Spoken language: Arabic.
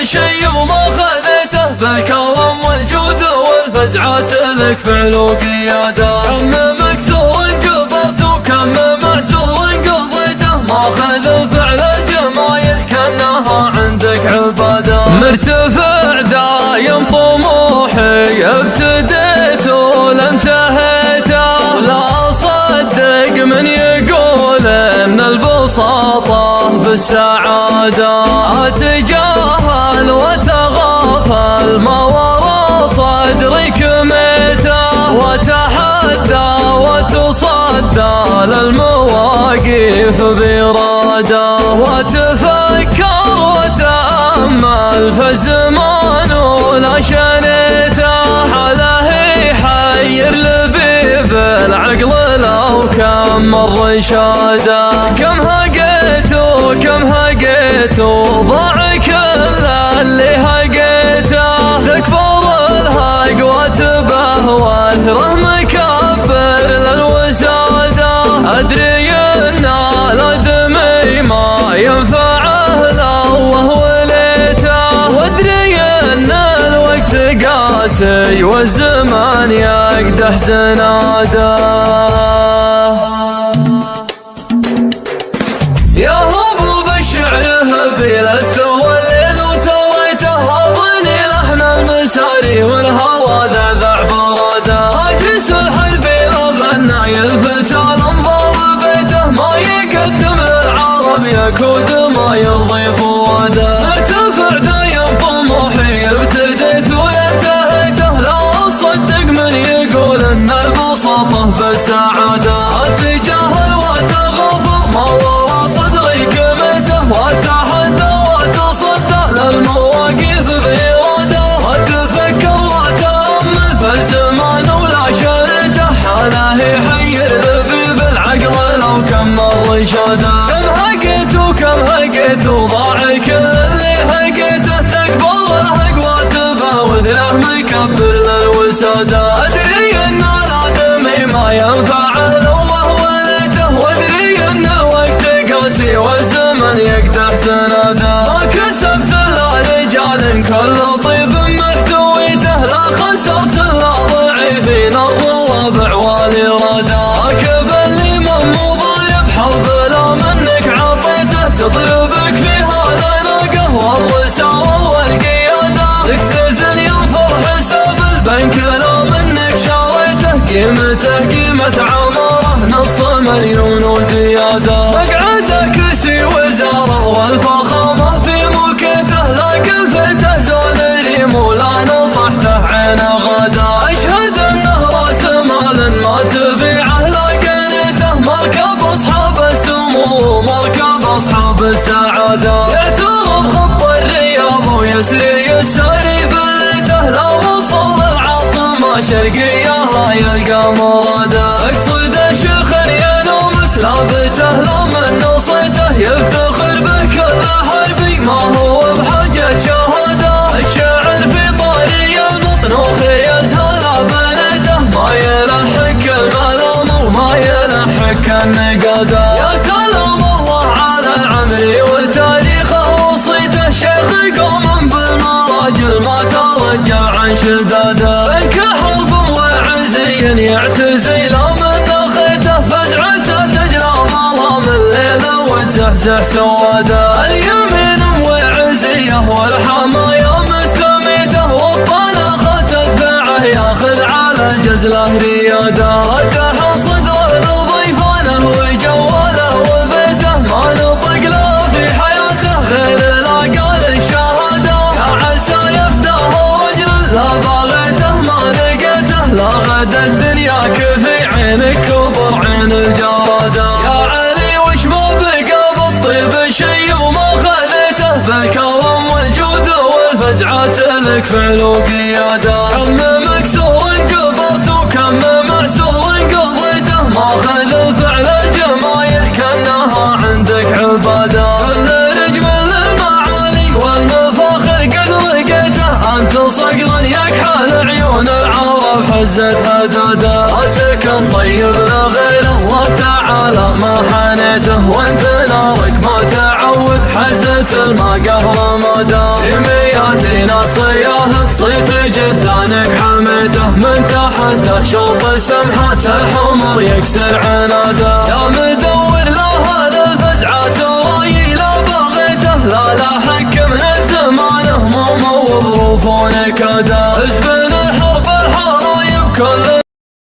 بشي وما خذيته بالكرم والجود والفزعات لك فعل وقياده. كم مكسور جبرت وكم معسور قضيته ما خذ فعل الجمايل كانها عندك عباده. مرتفع دايم طموحي ابتديت ولا انتهيته لا اصدق من يقول ان البساطه بالسعاده. اتجاهل واتغافل ما وراء صدري كميته واتحدى وتصدى للمواقف باراده. واتفكر واتامل في الزمان ولا شنيته عليه يحير لبيب العقل لو كان مر رشاده. كم هقيت وكم هقيت وضاع كل اللي هقيته تكبر الهق وتبه واثره مكبر للوساده. ادري ان الادمي ما ينفعه لو وهو ليته وادري ان الوقت قاسي والزمان يقدح زناده. يا هبوب الشعر هبي لاستوى الليل وسويته هضني لحن المساري والهوى ذعذع براده. اجلس الحرفي لغنى يلفت الانظار بيته ما يقدم للعرب يكود ما يرضي فواده. مرتفع دايم طموحي ابتديت وانتهيته لا اصدق من يقول ان البساطه بالسعاده. اتجاهل واتغافل ما وراء صدري كميته واتحدى وتصدى للمواقف باراده. واتفكر واتامل في الزمان ولا شريته حاله يحير لبيب العقل لو كان مر رشاده. كم هقيت وكم هقيت وضاع كل اللي هقيته تكبر الهق وتبه وثله مكبر للوساده. ادري ان الادمي ما ينفعه لو وهو ليته وادري ان الوقت قاسي والزمن يقدح سناده. ما كسبت الا رجال كل طيب محتويته لا خسرت الا ضعيفين الروابع والاراده. راكب الامام مضارب حرب لا منك عطيته تضربك في هذا ناقه والرساوه والقياده. تكسز ينفر حساب البنك لا منك شاريته قيمته قيمه عماره نص مليون وزياده. مقعدك كرسي وزاره والفخامه في موكته لا كلفته زول ريم ولا نطحته عين غدا. اشهد انه راس مال ما تبيعه لا قنيته مركب اصحاب السمو مركب اصحاب السعاده. يعترض خط الرياض ويسري يساري بليته لا وصل العاصمه شرقيه لا يلقى مراده. اقصد الشيخ ينوم ثابته لا من نصيته يفتخر به كل حربي ما هو بحاجه شهاده. الشاعر في طاري المطنوخ يزهر بنيته ما يلحق الملام وما يلحق النقاده. يا سلام الله على العمري وتاريخه وصيته شيخ قوم بالمراجل ما ترجع عن شداده. انك حرب وعزي يعتزي لا من نخيته فزعته تجرى ظلام الليل وتزحزح سواده. اليمين وعزيه والحمايا مستميته والطلخه تدفعه ياخذ على الجزله رياده. فتح صدر لضيفانه وجواله وبيته ما نطق له في حياته غير لا قال الشهاده. يا عسى يفداه رجل لا باغيته ما لقيته لا غدا الدنيا كفي عينك كبر عين الجراده. يا علي وش ما بقى بالطيب شي وما خذيته بالكرم والجود والفزعات لك فعل وقياده. كم مكسور جبرت وكم معسور قضيته ما خذ فعل الجمايل كانها عندك عباده. كل رجم للمعالي والمفاخر قد لقيته انت صقر يكحل عيون العرب حزت هداده. سكن طيب لغير الله تعالى ما حنيته وانت نارك ما تعود حزت الماء قهر مدى. فينا صياه تصيد جدانك حمده من تحدى شوف سمحة الحمر يكسر عناده.